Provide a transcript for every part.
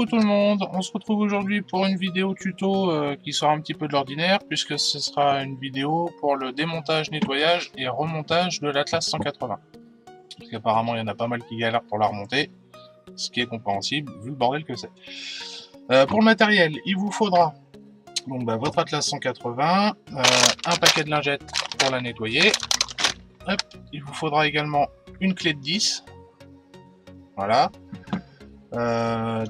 Coucou tout le monde, on se retrouve aujourd'hui pour une vidéo tuto qui sort un petit peu de l'ordinaire puisque ce sera une vidéo pour le démontage, nettoyage et remontage de l'Atlas 180. Parce qu'apparemment il y en a pas mal qui galèrent pour la remonter, ce qui est compréhensible vu le bordel que c'est. Pour le matériel, il vous faudra donc, votre Atlas 180, un paquet de lingettes pour la nettoyer. Hop, il vous faudra également une clé de 10. Voilà.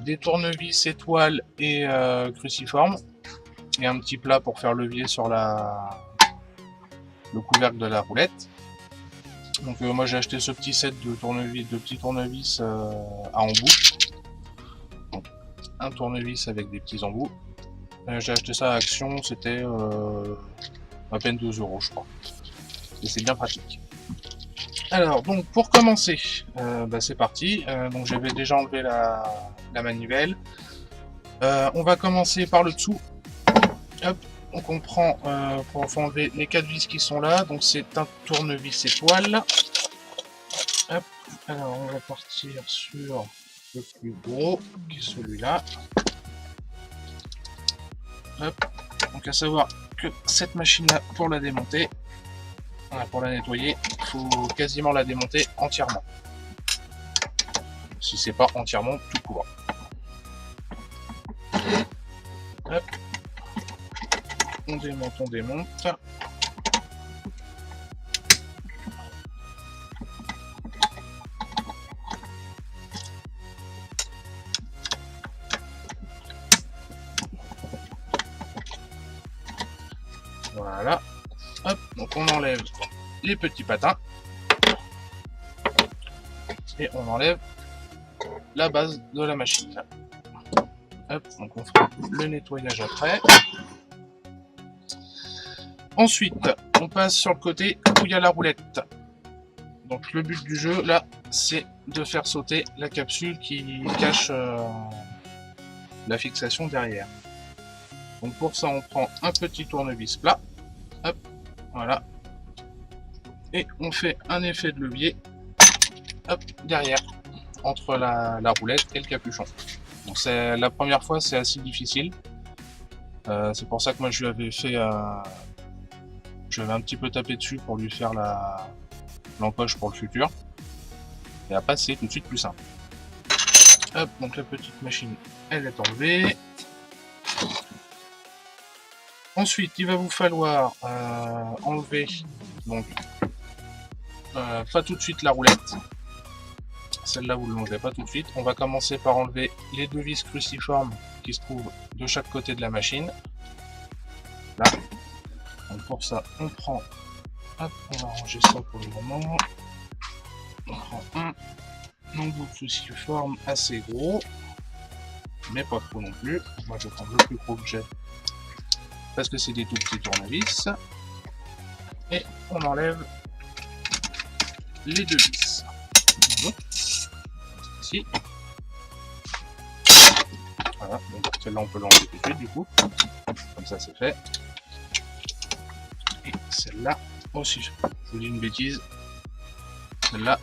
Des tournevis étoiles et cruciformes et un petit plat pour faire levier sur le couvercle de la roulette. Donc moi j'ai acheté ce petit set de petits tournevis à embouts. Donc, un tournevis avec des petits embouts. J'ai acheté ça à Action, c'était à peine 2 € je crois. Et c'est bien pratique. Alors, donc pour commencer, c'est parti. Donc j'avais déjà enlevé la manivelle. On va commencer par le dessous. Hop, donc on prend pour enlever les 4 vis qui sont là. Donc c'est un tournevis étoile. Hop, alors on va partir sur le plus gros, qui est celui-là. Hop, donc à savoir que cette machine-là, pour la démonter, pour la nettoyer, il faut quasiment la démonter entièrement. Si c'est pas entièrement tout court. Hop. On démonte. Voilà. Hop, donc on enlève les petits patins et on enlève la base de la machine. Hop, donc on fera le nettoyage après. Ensuite, on passe sur le côté où il y a la roulette. Donc le but du jeu là, c'est de faire sauter la capsule qui cache la fixation derrière. Donc pour ça, on prend un petit tournevis plat. Hop, voilà. Et on fait un effet de levier, hop, derrière, entre la roulette et le capuchon. Donc la première fois, c'est assez difficile. C'est pour ça que moi je lui avais fait, je vais un petit peu taper dessus pour lui faire l'encoche pour le futur. Et après, c'est tout de suite plus simple. Hop, donc la petite machine, elle est enlevée. Ensuite, il va vous falloir enlever, donc, pas tout de suite la roulette. Celle-là, vous ne l'enlevez pas tout de suite. On va commencer par enlever les 2 vis cruciformes qui se trouvent de chaque côté de la machine. Là. Donc pour ça, on prend... Hop, on va ranger ça pour le moment. On prend un embout de cruciforme assez gros. Mais pas trop non plus. Moi, je vais prendre le plus gros que j'ai. Parce que c'est des tout petits tournevis. Et on enlève les 2 vis. Donc, ici. Voilà, donc celle-là on peut l'enlever tout de suite du coup. Comme ça c'est fait. Et celle-là aussi, je vous dis une bêtise. Celle-là,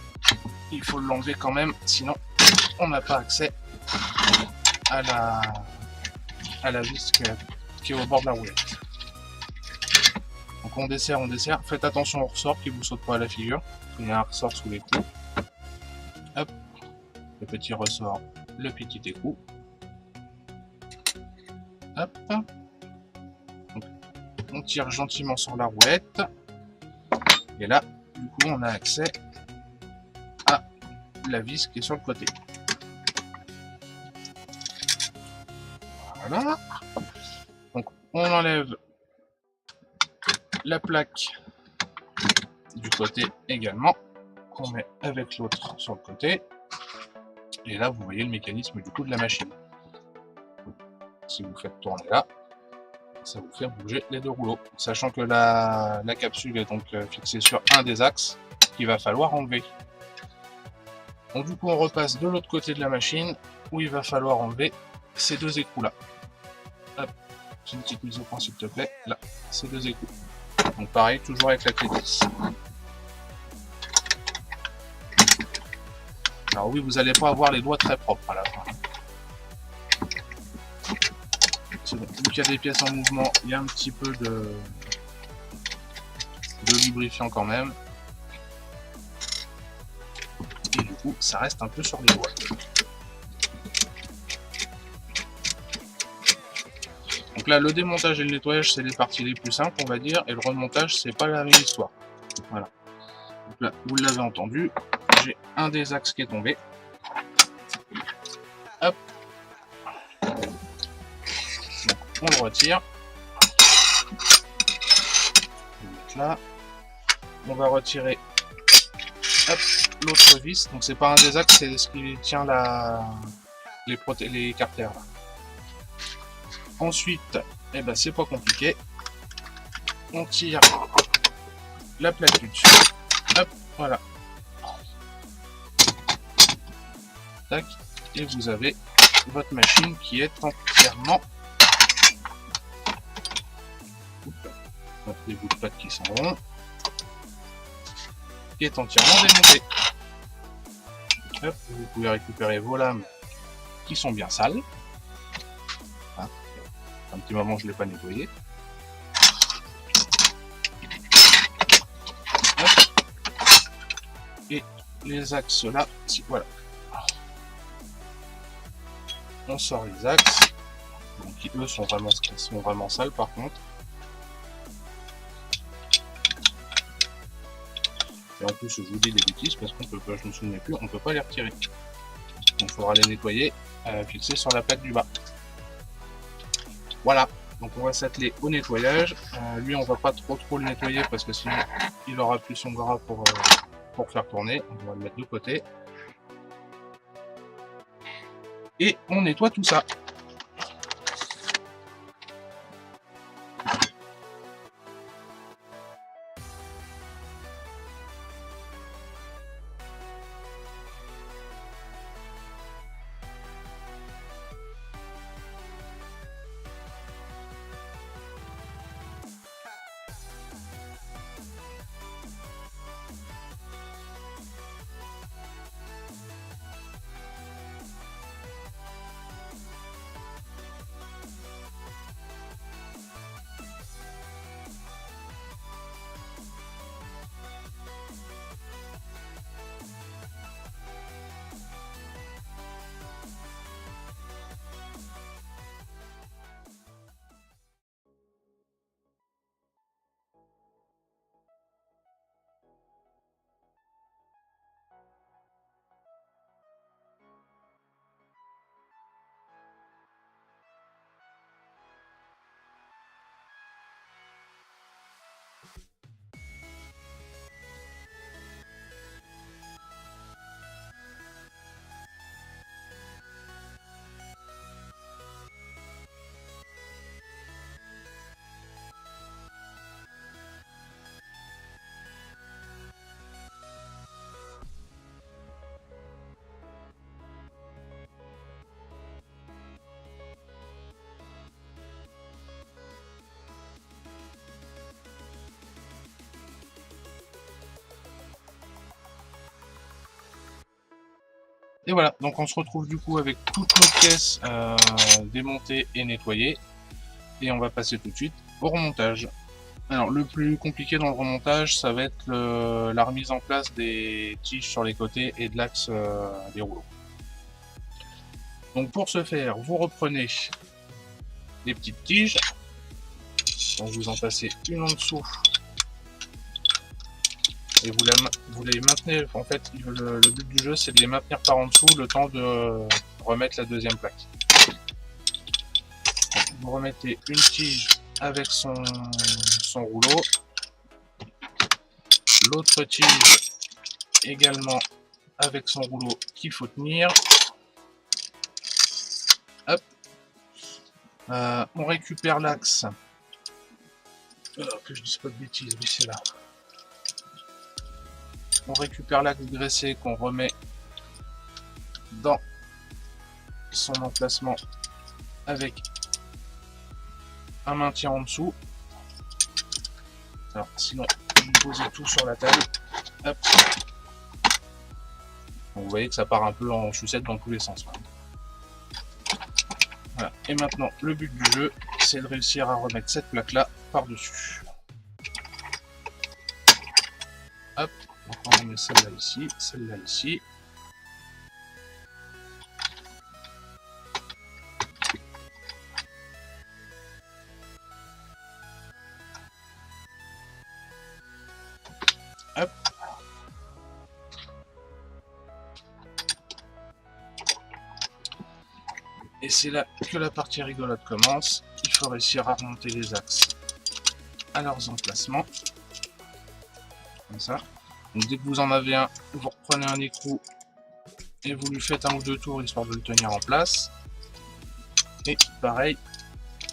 il faut l'enlever quand même, sinon on n'a pas accès à la vis qui est au bord de la roulette. Donc on dessert. Faites attention au ressort qui vous saute pas à la figure. Il y a un ressort sous les coups. Hop, le petit ressort, le petit écrou. Hop. Donc, on tire gentiment sur la roulette. Et là, du coup, on a accès à la vis qui est sur le côté. Voilà. Donc, on enlève la plaque du côté également, qu'on met avec l'autre sur le côté. Et là, vous voyez le mécanisme du coup de la machine. Si vous faites tourner là, ça vous fait bouger les 2 rouleaux. Sachant que la capsule est donc fixée sur un des axes qu'il va falloir enlever. Donc du coup, on repasse de l'autre côté de la machine où il va falloir enlever ces 2 écrous là. Hop, une petite mise au point s'il te plaît. Là, ces 2 écrous. Donc pareil, toujours avec la clé 10. Alors oui, vous n'allez pas avoir les doigts très propres à la fin. qu'il y a des pièces en mouvement, il y a un petit peu de lubrifiant quand même. Et du coup, ça reste un peu sur les doigts. Donc là, le démontage et le nettoyage, c'est les parties les plus simples, on va dire, et le remontage, c'est pas la même histoire. Voilà. Donc là, vous l'avez entendu, j'ai un des axes qui est tombé. Hop. Donc, on le retire. On va mettre là. On va retirer l'autre vis. Donc c'est pas un des axes, c'est ce qui tient les carters là. Ensuite, eh ben, c'est pas compliqué. On tire la plaque du dessus. Hop, voilà. Tac. Et vous avez votre machine qui est entièrement... des bouts de pâte qui sont ronds. Qui est entièrement démontée. Hop, vous pouvez récupérer vos lames qui sont bien sales. Hein, un petit moment je ne l'ai pas nettoyé. Hop. Et les axes là, voilà. On sort les axes, donc qui eux sont vraiment sales par contre. Et en plus je vous dis des bêtises parce qu'on peut pas, je me souviens plus, on peut pas les retirer. Donc il faudra les nettoyer, fixer sur la plaque du bas. Voilà, donc on va s'atteler au nettoyage. Lui on va pas trop le nettoyer parce que sinon il aura plus son gras pour faire tourner. On va le mettre de côté. Et on nettoie tout ça. Et voilà, donc on se retrouve du coup avec toutes nos pièces démontées et nettoyées. Et on va passer tout de suite au remontage. Alors le plus compliqué dans le remontage, ça va être la remise en place des tiges sur les côtés et de l'axe des rouleaux. Donc pour ce faire, vous reprenez les petites tiges. Donc vous en passez une en dessous. Et vous les maintenez, en fait le but du jeu c'est de les maintenir par en dessous le temps de remettre la deuxième plaque. Donc, vous remettez une tige avec son rouleau, l'autre tige également avec son rouleau qu'il faut tenir. Hop. On récupère l'axe. Que je dise pas de bêtises, oui c'est là. On récupère l'axe graissé qu'on remet dans son emplacement avec un maintien en dessous. Alors sinon, vous posez tout sur la table. Hop. Donc, vous voyez que ça part un peu en sucette dans tous les sens. Voilà. Et maintenant, le but du jeu, essayer de réussir à remettre cette plaque-là par-dessus. Hop, donc on remet celle-là ici, celle-là ici. Hop. Et c'est là que la partie rigolote commence. Il faut réussir à remonter les axes à leurs emplacements. Comme ça. Donc dès que vous en avez un, vous reprenez un écrou et vous lui faites un ou deux tours histoire de le tenir en place. Et pareil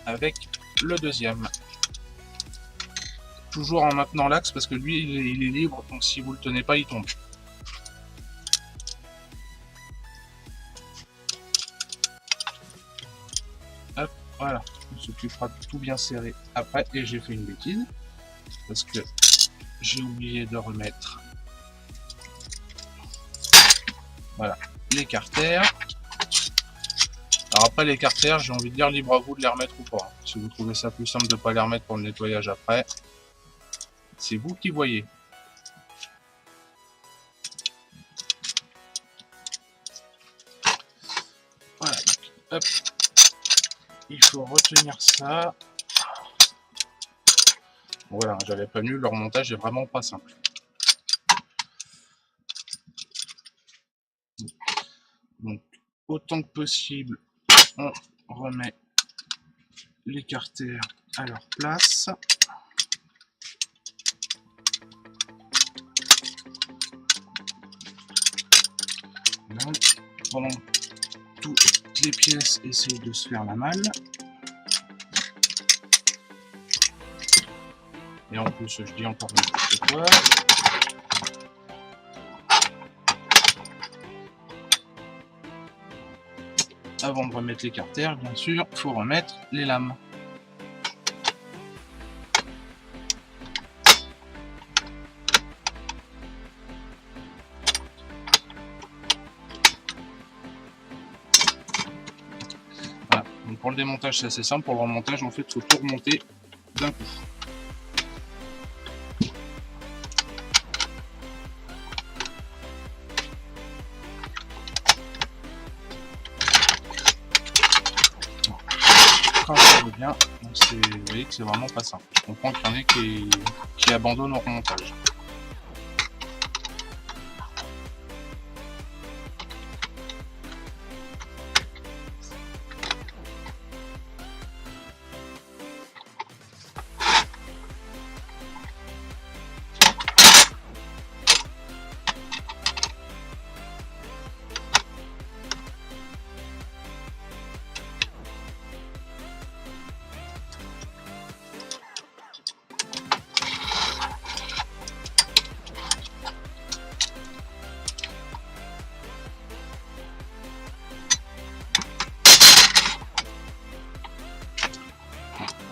avec le deuxième. Toujours en maintenant l'axe parce que lui il est libre, donc si vous le tenez pas il tombe. Hop, voilà, on s'occupera de tout bien serré après. Et j'ai fait une bêtise parce que j'ai oublié de remettre voilà les carters. Alors après les carters, j'ai envie de dire libre à vous de les remettre ou pas. Si vous trouvez ça plus simple de ne pas les remettre pour le nettoyage après, c'est vous qui voyez. Voilà, donc, hop. Il faut retenir ça. Voilà, j'avais prévenu, le remontage est vraiment pas simple. Donc, autant que possible, on remet les carters à leur place. Là, pendant toutes les pièces essayent de se faire la malle. Et en plus, je dis encore n'importe quoi. Avant de remettre les carters, bien sûr, il faut remettre les lames. Voilà. Donc pour le démontage, c'est assez simple. Pour le remontage, en fait, il faut tout remonter d'un coup. Bien, donc vous voyez que c'est vraiment pas simple. Je comprends qu'il y en ait qui abandonnent au remontage.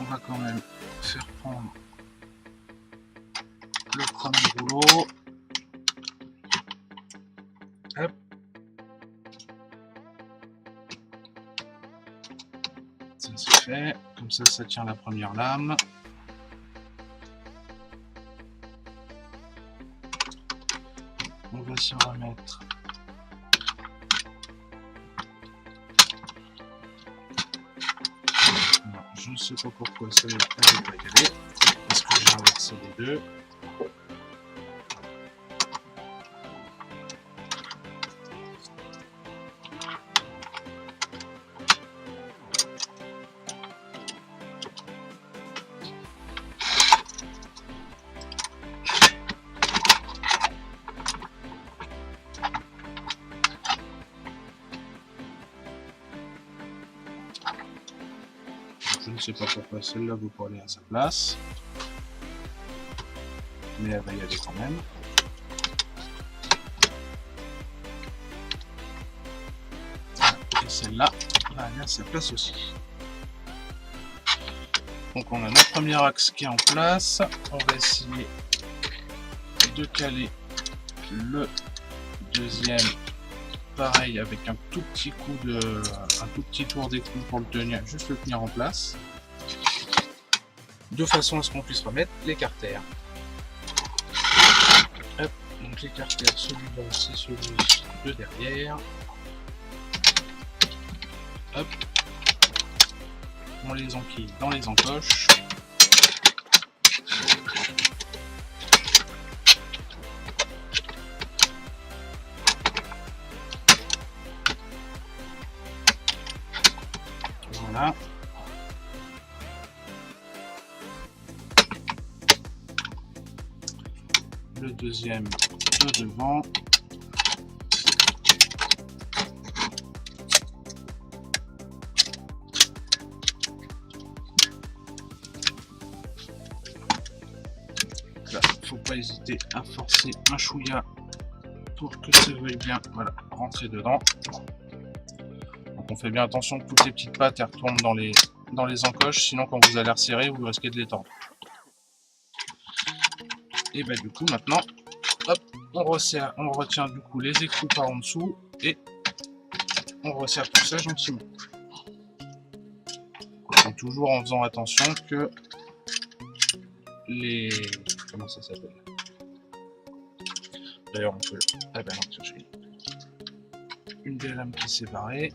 On va quand même faire prendre le premier rouleau. Hop. Ça c'est fait. Comme ça, ça tient la première lame. On va s'y remettre. Je ne sais pas pourquoi ça n'avait pas y aller. Parce que j'ai inversé les deux. Je ne sais pas pourquoi celle-là veut pas aller à sa place. Mais elle va y aller quand même. Et celle-là va aller à sa place aussi. Donc on a notre premier axe qui est en place. On va essayer de caler le deuxième. Pareil avec un tout petit coup de, un tout petit tour d'écrou pour le tenir, juste le tenir en place. de façon à ce qu'on puisse remettre les carters. Hop, donc les carters, celui-là c'est celui de derrière. Hop, on les enquille dans les encoches. Voilà. Le deuxième de devant. Là, faut pas hésiter à forcer un chouïa pour que ça veuille bien, voilà, rentrer dedans. Donc on fait bien attention que toutes les petites pattes elles retournent dans les encoches, sinon quand vous allez resserrer, vous risquez de les tordre. Et bah du coup maintenant, hop, on resserre, on retient du coup les écrous par en dessous et on resserre tout ça gentiment. Et toujours en faisant attention que les... comment ça s'appelle? D'ailleurs on peut... ah ben non, chercher une des lames qui est séparée.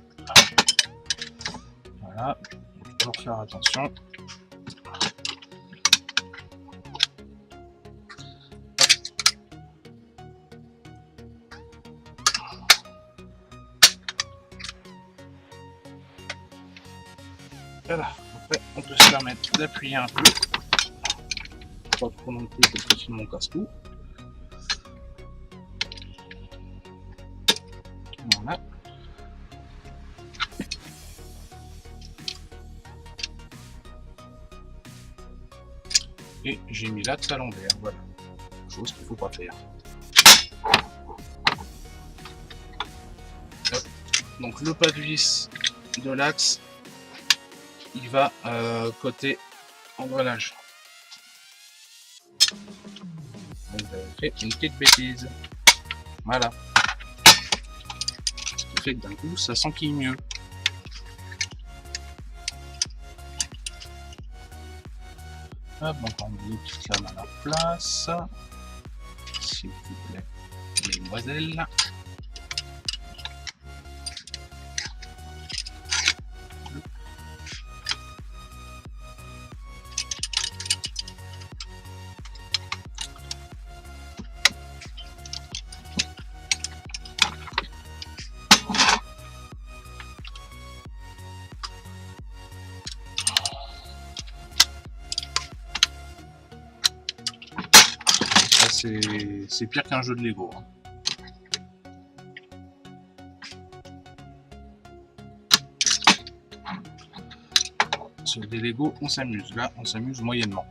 Voilà, il faut toujours faire attention. Voilà, après on peut se permettre d'appuyer un peu. Pas trop non plus pour que sinon on casse tout. Voilà. Et j'ai mis là de à l'envers, voilà. Chose qu'il ne faut pas faire. Hop. Donc le pas de vis de l'axe, il va côté engrenage. Donc j'avais fait une petite bêtise. Voilà. Ce qui fait que d'un coup ça s'enquille mieux. Hop, donc on met les petites lames à leur place. S'il vous plaît, mesdemoiselles. C'est pire qu'un jeu de Lego. Sur des Lego, on s'amuse. Là, on s'amuse moyennement.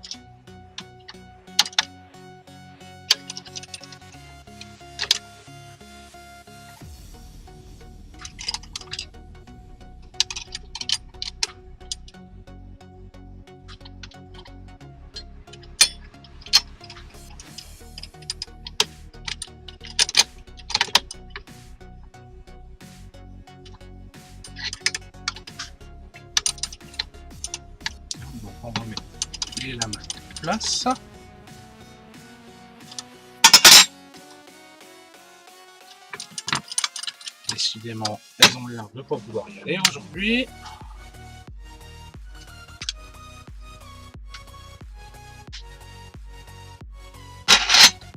On remet les lames en place. Décidément, elles ont l'air de ne pas pouvoir y aller aujourd'hui.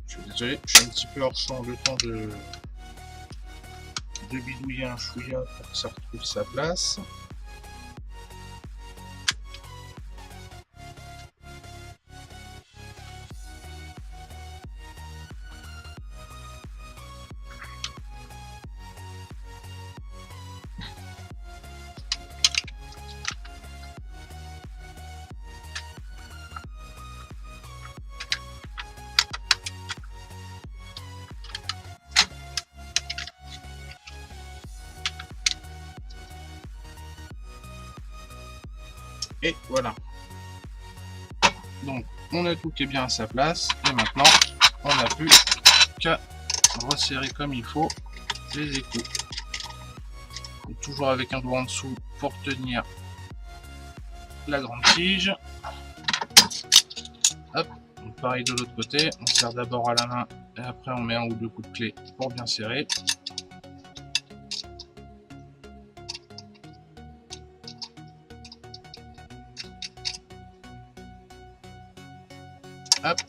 Je suis désolé, je suis un petit peu hors champ, le temps de bidouiller un chouïa pour que ça retrouve sa place. Et voilà. Donc on a tout qui est bien à sa place. Et maintenant on n'a plus qu'à resserrer comme il faut les écrous. Donc, toujours avec un doigt en dessous pour tenir la grande tige. Hop, donc pareil de l'autre côté, on serre d'abord à la main et après on met un ou deux coups de clé pour bien serrer. Hop.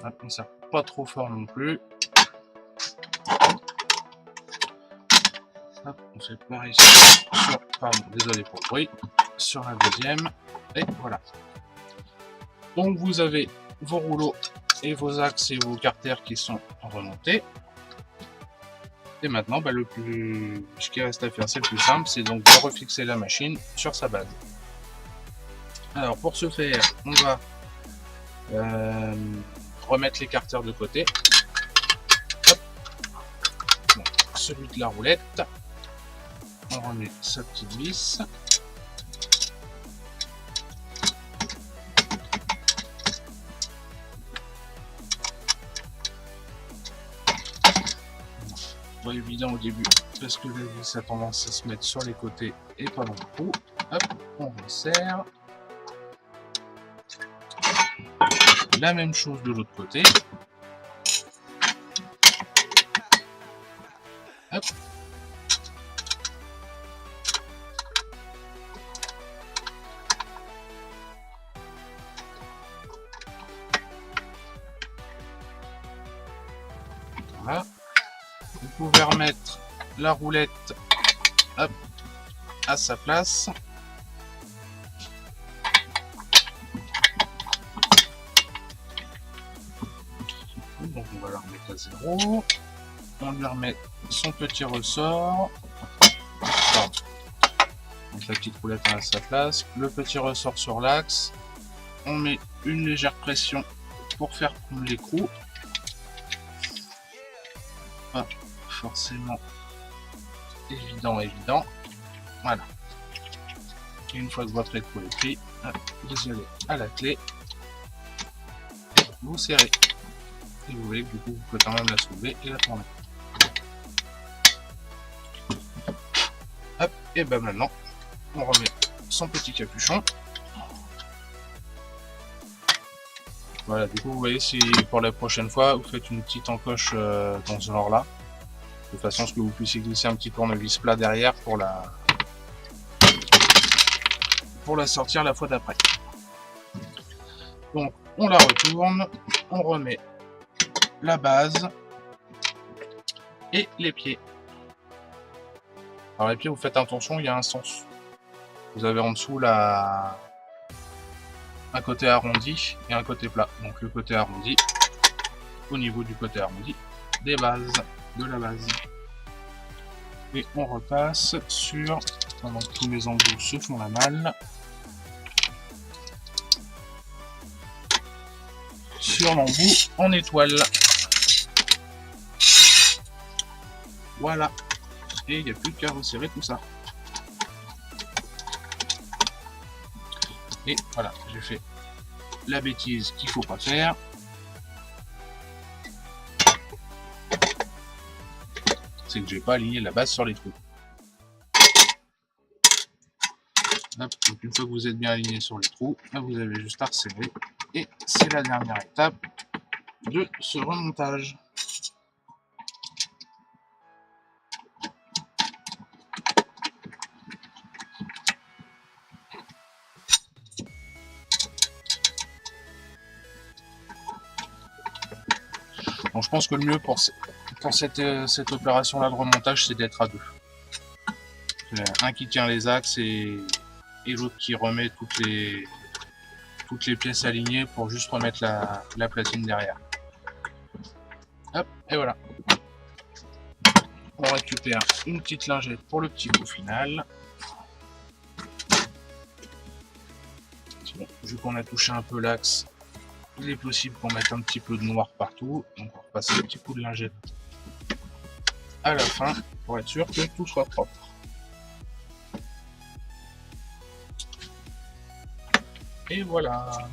Hop, on serre pas trop fort non plus. Hop, on fait pareil sur, pardon, désolé pour le bruit, sur la deuxième, et voilà. Donc vous avez vos rouleaux et vos axes et vos carters qui sont remontés. Et maintenant, ce qui reste à faire, c'est le plus simple, c'est donc de refixer la machine sur sa base. Alors pour ce faire, on va remettre les carters de côté. Hop. Donc, celui de la roulette. On remet sa petite vis. Pas évident au début parce que la vis a tendance à se mettre sur les côtés et pas dans le trou. Hop, on resserre. La même chose de l'autre côté. Hop. Voilà. Vous pouvez remettre la roulette, hop, à sa place. Donc on va la remettre à 0. On lui remet son petit ressort. Pardon. Donc la petite roulette à sa place. Le petit ressort sur l'axe. On met une légère pression pour faire prendre l'écrou. Pas forcément évident. Voilà. Et une fois que votre écrou est pris, vous allez à la clé, vous serrez. Et vous voyez que du coup vous pouvez quand même la soulever et la tourner. Hop, et ben maintenant on remet son petit capuchon. Voilà, du coup vous voyez, si pour la prochaine fois vous faites une petite encoche dans ce genre là, de façon à ce que vous puissiez glisser un petit tournevis plat derrière pour la sortir la fois d'après. Donc on la retourne, on remet la base et les pieds. Alors les pieds, vous faites attention, il y a un sens. Vous avez en dessous un côté arrondi et un côté plat. Donc le côté arrondi, au niveau du côté arrondi, de la base. Et on repasse sur, pendant que tous mes embouts se font la malle, sur l'embout en étoile. Voilà. Et il n'y a plus qu'à resserrer tout ça. Et voilà, j'ai fait la bêtise qu'il ne faut pas faire. C'est que j'ai pas aligné la base sur les trous. Hop, donc une fois que vous êtes bien aligné sur les trous, là vous avez juste à resserrer. Et c'est la dernière étape de ce remontage. Donc je pense que le mieux pour cette opération-là de remontage, c'est d'être à deux. Un qui tient les axes et l'autre qui remet toutes les pièces alignées pour juste remettre la platine derrière. Hop, et voilà. On récupère une petite lingette pour le petit coup final. Bon, vu qu'on a touché un peu l'axe, il est possible qu'on mette un petit peu de noir partout. Donc on repasse un petit coup de lingette à la fin pour être sûr que tout soit propre. Et voilà.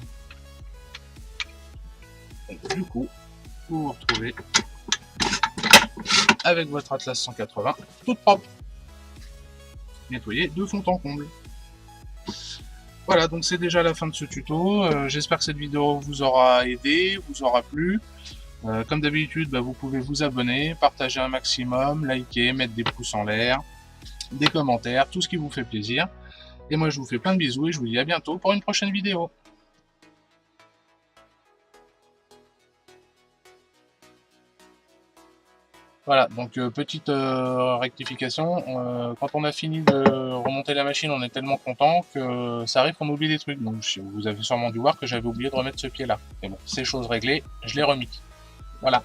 Donc, du coup, vous vous retrouvez avec votre Atlas 180, toute propre. Nettoyée de fond en comble. Voilà, donc c'est déjà la fin de ce tuto. J'espère que cette vidéo vous aura aidé, vous aura plu. Comme d'habitude, bah, vous pouvez vous abonner, partager un maximum, liker, mettre des pouces en l'air, des commentaires, tout ce qui vous fait plaisir. Et moi je vous fais plein de bisous et je vous dis à bientôt pour une prochaine vidéo. Voilà, donc petite rectification, quand on a fini de remonter la machine, on est tellement content que ça arrive qu'on oublie des trucs. Donc vous avez sûrement dû voir que j'avais oublié de remettre ce pied là. Mais bon, c'est chose réglée, je l'ai remis. Voilà.